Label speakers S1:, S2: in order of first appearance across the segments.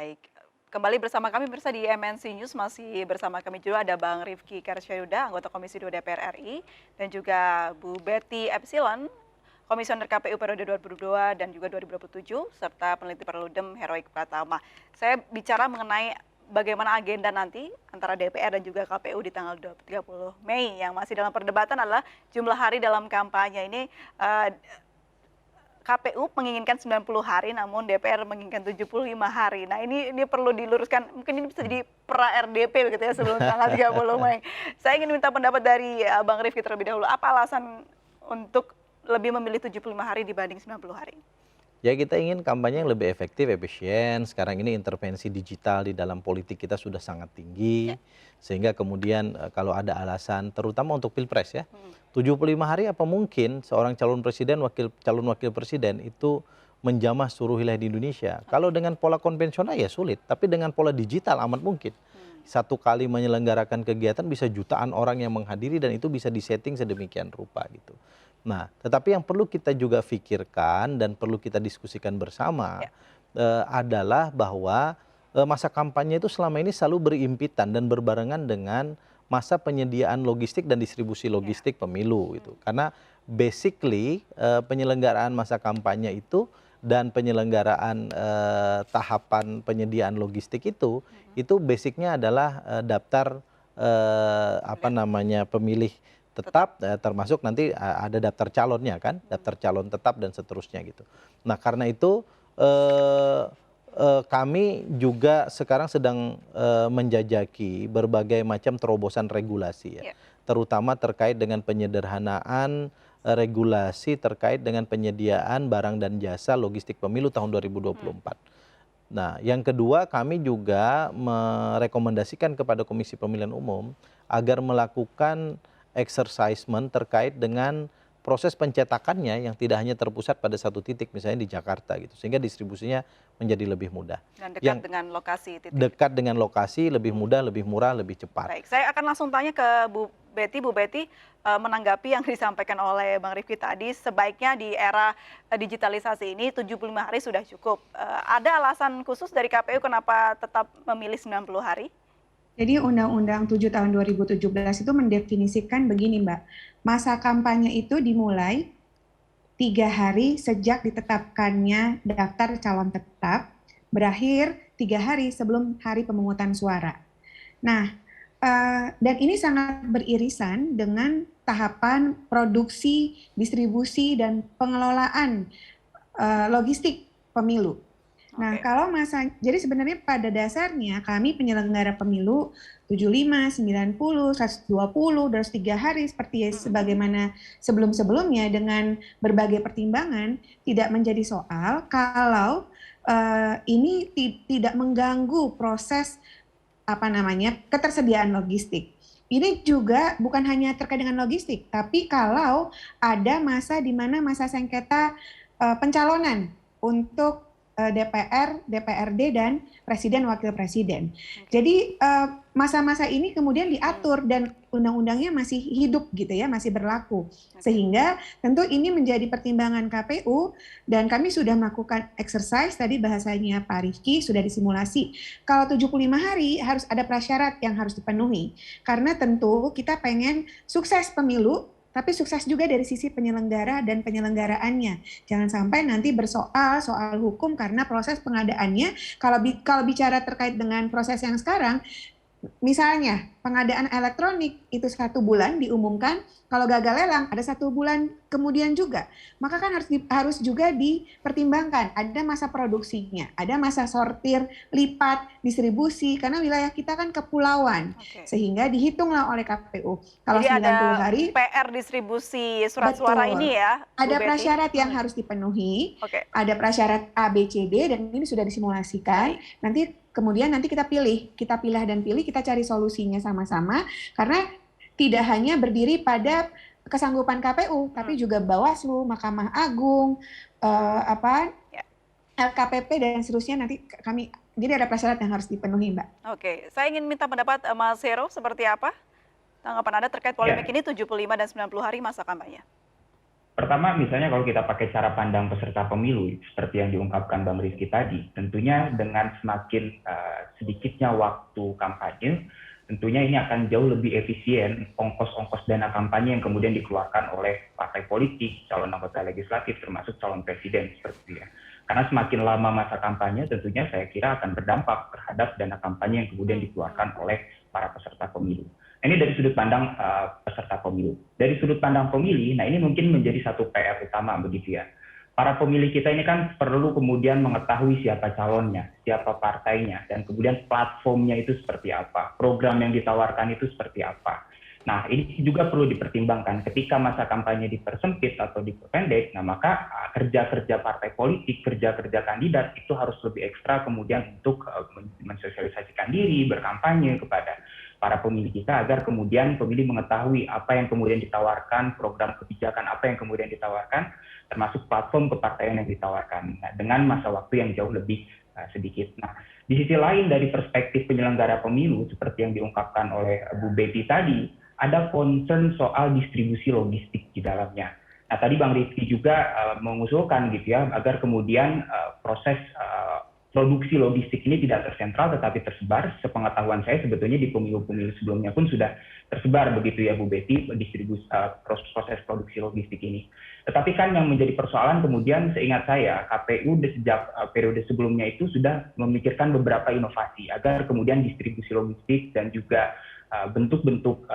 S1: Baik, kembali bersama kami pemirsa di MNC News, masih bersama kami juga ada Bang Rifki Karsyahuda, anggota Komisi 2 DPR RI, dan juga Bu Betty Epsilon, Komisioner KPU periode 2022 dan juga 2027, serta peneliti Perludem Heroik Pratama. Saya bicara mengenai bagaimana agenda nanti antara DPR dan juga KPU di tanggal 30 Mei. Yang masih dalam perdebatan adalah jumlah hari dalam kampanye ini. KPU menginginkan 90 hari, namun DPR menginginkan 75 hari. Nah, ini perlu diluruskan, mungkin ini bisa jadi pra-RDP begitu ya sebelum tanggal 30 Mei. Saya ingin minta pendapat dari Bang Rifki terlebih dahulu. Apa alasan untuk lebih memilih 75 hari dibanding 90 hari?
S2: Ya, kita ingin kampanye yang lebih efektif, efisien. Sekarang ini intervensi digital di dalam politik kita sudah sangat tinggi.
S1: Ya.
S2: Sehingga kemudian kalau ada alasan, terutama untuk Pilpres ya, 75 hari apa mungkin seorang calon presiden, calon wakil presiden itu menjamah seluruh wilayah di Indonesia. Kalau dengan pola konvensional ya sulit, tapi dengan pola digital amat mungkin. Satu kali menyelenggarakan kegiatan bisa jutaan orang yang menghadiri dan itu bisa disetting sedemikian rupa gitu. Nah, tetapi yang perlu kita juga pikirkan dan perlu kita diskusikan bersama adalah bahwa masa kampanye itu selama ini selalu berimpitan dan berbarengan dengan masa penyediaan logistik dan distribusi logistik pemilu gitu. Karena basically penyelenggaraan masa kampanye itu dan penyelenggaraan tahapan penyediaan logistik itu basicnya adalah daftar pemilih tetap, termasuk nanti ada daftar calonnya kan, daftar calon tetap dan seterusnya gitu. Nah, karena itu kami juga sekarang sedang menjajaki berbagai macam terobosan regulasi ya, terutama terkait dengan penyederhanaan regulasi terkait dengan penyediaan barang dan jasa logistik pemilu tahun 2024. Nah, yang kedua kami juga merekomendasikan kepada Komisi Pemilihan Umum agar melakukan exercisement terkait dengan proses pencetakannya yang tidak hanya terpusat pada satu titik, misalnya di Jakarta gitu, sehingga distribusinya menjadi lebih mudah.
S1: Dan dekat dengan lokasi titik.
S2: Dekat dengan lokasi, lebih mudah, lebih murah, lebih cepat.
S1: Baik, saya akan langsung tanya ke Bu Betty. Bu Betty, menanggapi yang disampaikan oleh Bang Rifki tadi, sebaiknya di era digitalisasi ini 75 hari sudah cukup. Ada alasan khusus dari KPU kenapa tetap memilih 90 hari?
S3: Jadi Undang-Undang 7 tahun 2017 itu mendefinisikan begini, Mbak. Masa kampanye itu dimulai 3 hari sejak ditetapkannya daftar calon tetap, berakhir 3 hari sebelum hari pemungutan suara. Nah, dan ini sangat beririsan dengan tahapan produksi, distribusi, dan pengelolaan logistik pemilu. Nah, kalau jadi sebenarnya pada dasarnya kami penyelenggara pemilu 75, 90, 120, terus 3 hari seperti sebagaimana sebelum-sebelumnya dengan berbagai pertimbangan tidak menjadi soal kalau ini tidak mengganggu proses ketersediaan logistik. Ini juga bukan hanya terkait dengan logistik, tapi kalau ada masa di mana masa sengketa pencalonan untuk DPR, DPRD, dan Presiden Wakil Presiden. Jadi masa-masa ini kemudian diatur dan undang-undangnya masih hidup gitu ya, masih berlaku. Sehingga tentu ini menjadi pertimbangan KPU dan kami sudah melakukan exercise, tadi bahasanya Pak Rifki sudah disimulasi. Kalau 75 hari harus ada prasyarat yang harus dipenuhi. Karena tentu kita pengen sukses pemilu, tapi sukses juga dari sisi penyelenggara dan penyelenggaraannya. Jangan sampai nanti soal hukum karena proses pengadaannya, kalau bicara terkait dengan proses yang sekarang, misalnya pengadaan elektronik itu 1 bulan diumumkan, kalau gagal lelang ada 1 bulan kemudian juga, maka kan harus juga dipertimbangkan ada masa produksinya, ada masa sortir, lipat, distribusi, karena wilayah kita kan kepulauan, sehingga dihitunglah oleh KPU. Kalau
S1: jadi
S3: 90 hari
S1: PR distribusi surat suara ini ya,
S3: ada prasyarat yang harus dipenuhi, ada prasyarat A, B, C, D, dan ini sudah disimulasikan. Kemudian nanti kita pilih dan pilih, kita cari solusinya sama-sama, karena tidak hanya berdiri pada kesanggupan KPU, tapi juga Bawaslu, Mahkamah Agung, LKPP dan seterusnya nanti jadi ada prasyarat yang harus dipenuhi, Mbak.
S1: Oke, saya ingin minta pendapat Mas Hero, seperti apa tanggapan Anda terkait polemik ini 75 dan 90 hari masa kampanye?
S4: Pertama, misalnya kalau kita pakai cara pandang peserta pemilu, seperti yang diungkapkan Bang Rizky tadi, tentunya dengan semakin sedikitnya waktu kampanye, tentunya ini akan jauh lebih efisien ongkos-ongkos dana kampanye yang kemudian dikeluarkan oleh partai politik, calon anggota legislatif, termasuk calon presiden, seperti itu ya. Karena semakin lama masa kampanye, tentunya saya kira akan berdampak terhadap dana kampanye yang kemudian dikeluarkan oleh para peserta pemilu. Ini dari sudut pandang peserta pemilu. Dari sudut pandang pemilih, nah ini mungkin menjadi satu PR utama begitu ya. Para pemilih kita ini kan perlu kemudian mengetahui siapa calonnya, siapa partainya, dan kemudian platformnya itu seperti apa, program yang ditawarkan itu seperti apa. Nah ini juga perlu dipertimbangkan ketika masa kampanye dipersempit atau diperpendek, nah maka kerja-kerja partai politik, kerja-kerja kandidat itu harus lebih ekstra kemudian untuk mensosialisasikan diri, berkampanye kepada para pemilih kita agar kemudian pemilih mengetahui apa yang kemudian ditawarkan, program kebijakan apa yang kemudian ditawarkan, termasuk platform kepartaian yang ditawarkan, nah, dengan masa waktu yang jauh lebih sedikit. Nah, di sisi lain dari perspektif penyelenggara pemilu, seperti yang diungkapkan oleh Bu Betty tadi, ada concern soal distribusi logistik di dalamnya. Nah, tadi Bang Rizky juga mengusulkan gitu ya, agar kemudian proses produksi logistik ini tidak tersentral tetapi tersebar. Sepengetahuan saya sebetulnya di pemilu-pemilu sebelumnya pun sudah tersebar begitu ya Bu Betty, distribusi proses produksi logistik ini. Tetapi kan yang menjadi persoalan kemudian seingat saya KPU sejak periode sebelumnya itu sudah memikirkan beberapa inovasi agar kemudian distribusi logistik dan juga bentuk-bentuk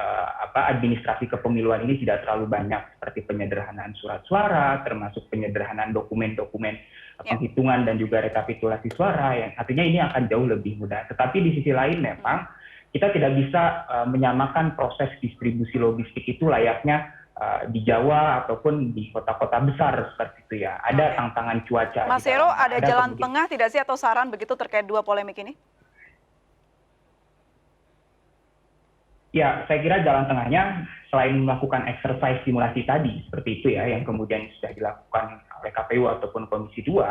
S4: administrasi kepemiluan ini tidak terlalu banyak, seperti penyederhanaan surat suara, termasuk penyederhanaan dokumen-dokumen penghitungan dan juga rekapitulasi suara, yang artinya ini akan jauh lebih mudah. Tetapi di sisi lain memang kita tidak bisa menyamakan proses distribusi logistik itu layaknya di Jawa ataupun di kota-kota besar seperti itu ya. Ada tantangan cuaca.
S1: Mas Hero, ada jalan tengah tidak sih atau saran begitu terkait dua polemik ini?
S4: Ya, saya kira jalan tengahnya selain melakukan exercise simulasi tadi, seperti itu ya, yang kemudian sudah dilakukan oleh KPU ataupun Komisi 2,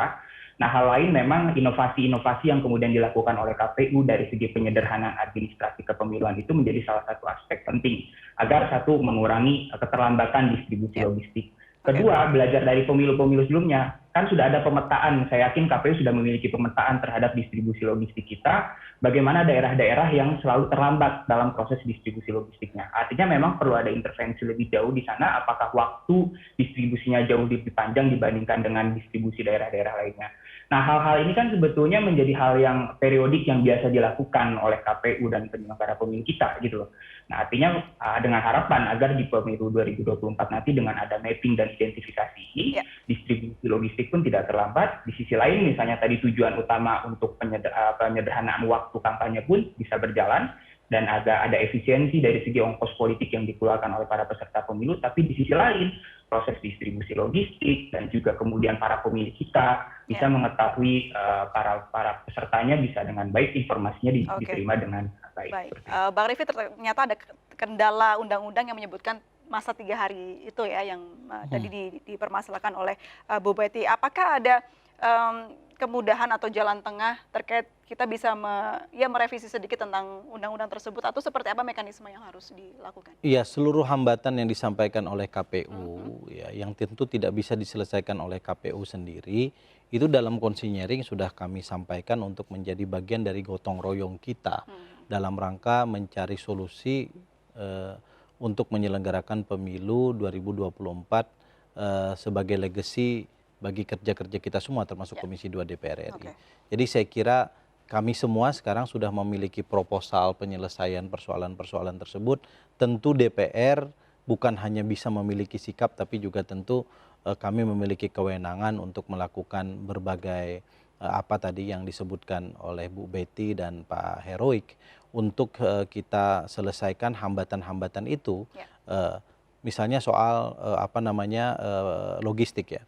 S4: nah hal lain memang inovasi-inovasi yang kemudian dilakukan oleh KPU dari segi penyederhanaan administrasi kepemiluan itu menjadi salah satu aspek penting, agar satu, mengurangi keterlambatan distribusi logistik. Kedua, belajar dari pemilu-pemilu sebelumnya, kan sudah ada pemetaan, saya yakin KPU sudah memiliki pemetaan terhadap distribusi logistik kita, bagaimana daerah-daerah yang selalu terlambat dalam proses distribusi logistiknya. Artinya memang perlu ada intervensi lebih jauh di sana, apakah waktu distribusinya jauh lebih panjang dibandingkan dengan distribusi daerah-daerah lainnya. Nah, hal-hal ini kan sebetulnya menjadi hal yang periodik yang biasa dilakukan oleh KPU dan penyelenggara pemilu kita gitu loh. Nah, artinya dengan harapan agar di pemilu 2024 nanti dengan ada mapping dan identifikasi ini, distribusi logistik pun tidak terlambat. Di sisi lain misalnya tadi tujuan utama untuk penyederhanaan waktu kampanye pun bisa berjalan, dan ada efisiensi dari segi ongkos politik yang dikeluarkan oleh para peserta pemilu, tapi di sisi lain proses distribusi logistik dan juga kemudian para pemilih kita bisa mengetahui para pesertanya bisa dengan baik, informasinya diterima dengan baik.
S1: Bang Rifki, ternyata ada kendala undang-undang yang menyebutkan masa 3 hari itu ya, yang tadi dipermasalahkan oleh Bu Betty. Apakah ada kemudahan atau jalan tengah terkait kita bisa merevisi sedikit tentang undang-undang tersebut, atau seperti apa mekanisme yang harus dilakukan?
S2: Iya, seluruh hambatan yang disampaikan oleh KPU ya, yang tentu tidak bisa diselesaikan oleh KPU sendiri, itu dalam konsinyering sudah kami sampaikan untuk menjadi bagian dari gotong royong kita dalam rangka mencari solusi untuk menyelenggarakan pemilu 2024 sebagai legacy bagi kerja-kerja kita semua, termasuk Komisi 2 DPR RI. Jadi saya kira kami semua sekarang sudah memiliki proposal penyelesaian persoalan-persoalan tersebut. Tentu DPR bukan hanya bisa memiliki sikap, tapi juga tentu kami memiliki kewenangan untuk melakukan berbagai apa tadi yang disebutkan oleh Bu Betty dan Pak Heroik untuk kita selesaikan hambatan-hambatan itu. Misalnya soal logistik ya.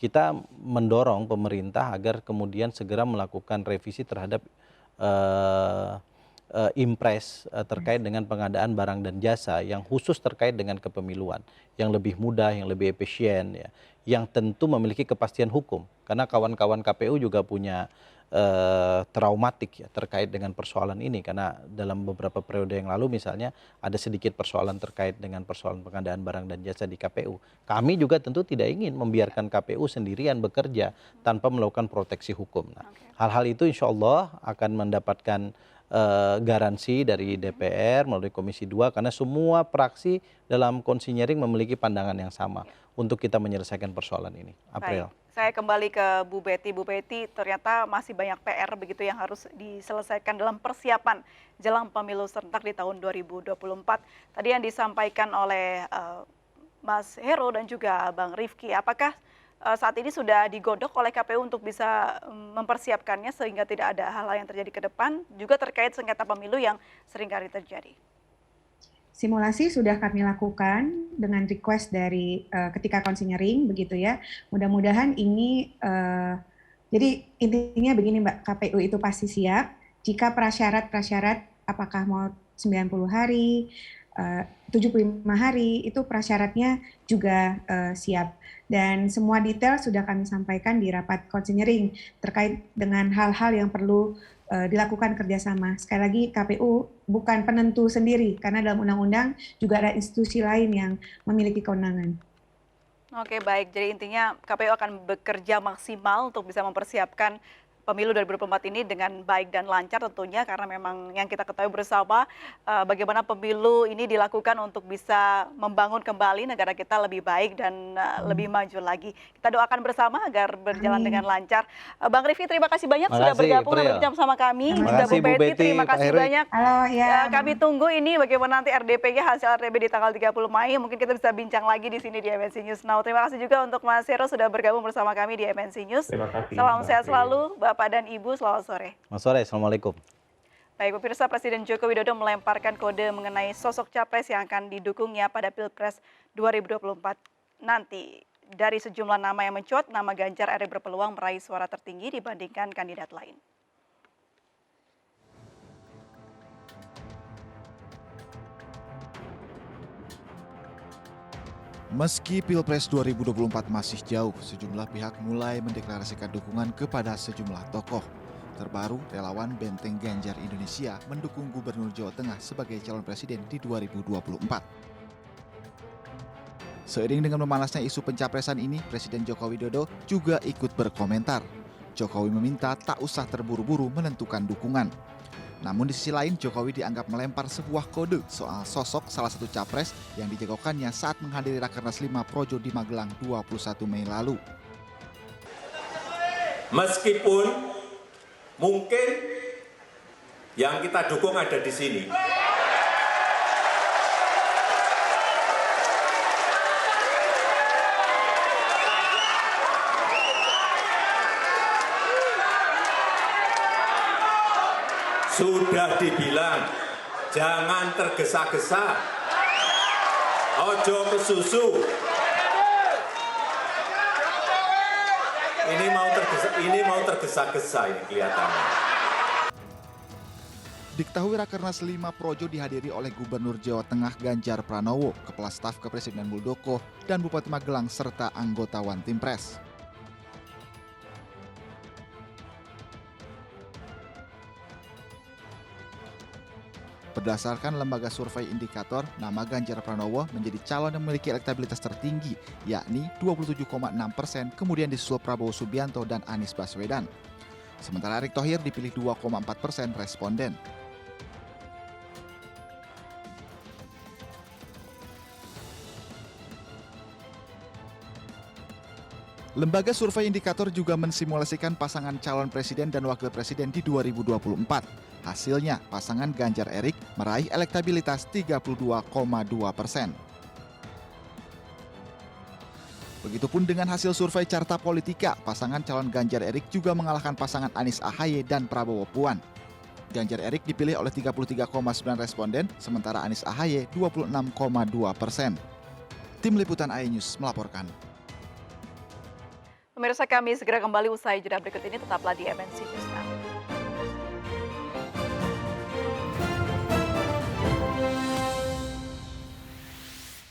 S2: Kita mendorong pemerintah agar kemudian segera melakukan revisi terhadap impres terkait dengan pengadaan barang dan jasa yang khusus terkait dengan kepemiluan, yang lebih mudah, yang lebih efisien ya, yang tentu memiliki kepastian hukum, karena kawan-kawan KPU juga punya traumatik ya terkait dengan persoalan ini, karena dalam beberapa periode yang lalu misalnya ada sedikit persoalan terkait dengan persoalan pengadaan barang dan jasa di KPU. Kami juga tentu tidak ingin membiarkan KPU sendirian bekerja tanpa melakukan proteksi hukum. Nah, hal-hal itu insya Allah akan mendapatkan garansi dari DPR melalui Komisi 2, karena semua fraksi dalam konsinyering memiliki pandangan yang sama untuk kita menyelesaikan persoalan ini. April.
S1: Baik. Saya kembali ke Bu Betty. Bu Betty, ternyata masih banyak PR begitu yang harus diselesaikan dalam persiapan jelang pemilu serentak di tahun 2024. Tadi yang disampaikan oleh Mas Heru dan juga Bang Rifki, apakah saat ini sudah digodok oleh KPU untuk bisa mempersiapkannya sehingga tidak ada hal-hal yang terjadi ke depan, juga terkait sengketa pemilu yang seringkali terjadi?
S3: Simulasi sudah kami lakukan dengan request dari ketika konsinyering begitu ya. Mudah-mudahan ini jadi intinya begini Mbak, KPU itu pasti siap jika prasyarat-prasyarat apakah mau 90 hari, 75 hari itu prasyaratnya juga siap, dan semua detail sudah kami sampaikan di rapat konsinyering terkait dengan hal-hal yang perlu dilakukan kerjasama. Sekali lagi KPU bukan penentu sendiri karena dalam undang-undang juga ada institusi lain yang memiliki kewenangan.
S1: Oke, baik. Jadi intinya KPU akan bekerja maksimal untuk bisa mempersiapkan pemilu 2024 ini dengan baik dan lancar tentunya, karena memang yang kita ketahui bersama bagaimana pemilu ini dilakukan untuk bisa membangun kembali negara kita lebih baik dan lebih maju lagi. Kita doakan bersama agar berjalan dengan lancar. Bang Rifki, terima kasih banyak sudah bergabung dan berbincang sama kami. Juga Bu Betty, terima kasih banyak.
S3: Halo, ya.
S1: Kami tunggu ini bagaimana nanti RDP-nya, hasil RDP di tanggal 30 Mei. Mungkin kita bisa bincang lagi di sini di MNC News Now. Terima kasih juga untuk Mas Heru sudah bergabung bersama kami di MNC News.
S4: Terima kasih.
S1: Salam sehat selalu, Bapak dan Ibu, selamat sore.
S2: Selamat sore, Assalamualaikum.
S1: Baik, pemirsa, Presiden Joko Widodo melemparkan kode mengenai sosok capres yang akan didukungnya pada Pilpres 2024 nanti. Dari sejumlah nama yang mencuat, nama Ganjar Erik berpeluang meraih suara tertinggi dibandingkan kandidat lain.
S5: Meski Pilpres 2024 masih jauh, sejumlah pihak mulai mendeklarasikan dukungan kepada sejumlah tokoh. Terbaru, relawan Benteng Ganjar Indonesia mendukung Gubernur Jawa Tengah sebagai calon presiden di 2024. Seiring dengan memanasnya isu pencapresan ini, Presiden Joko Widodo juga ikut berkomentar. Jokowi meminta tak usah terburu-buru menentukan dukungan. Namun di sisi lain, Jokowi dianggap melempar sebuah kode soal sosok salah satu capres yang dijagokannya saat menghadiri Rakernas 5 Projo di Magelang 21 Mei lalu.
S6: Meskipun mungkin yang kita dukung ada di sini, sudah dibilang jangan tergesa-gesa, ojo kesusu. Ini mau tergesa-gesa ini kelihatannya.
S5: Diketahui Rakernas 5 Projo dihadiri oleh Gubernur Jawa Tengah Ganjar Pranowo, Kepala Staf Kepresidenan Muldoko, dan Bupati Magelang serta anggota One Team Press. Berdasarkan lembaga survei indikator, nama Ganjar Pranowo menjadi calon yang memiliki elektabilitas tertinggi, yakni 27,6%, kemudian disusul Prabowo Subianto dan Anies Baswedan. Sementara Erick Thohir dipilih 2,4% responden. Lembaga survei indikator juga mensimulasikan pasangan calon presiden dan wakil presiden di 2024. Hasilnya, pasangan Ganjar Erik meraih elektabilitas 32,2%. Begitupun dengan hasil survei Carta Politika, pasangan calon Ganjar Erik juga mengalahkan pasangan Anies Ahaye dan Prabowo Puan. Ganjar Erik dipilih oleh 33,9 responden, sementara Anies Ahaye 26,2%. Tim Liputan iNews melaporkan.
S1: Pemirsa, kami segera kembali usai jeda berikut ini, tetaplah di MNC News Now.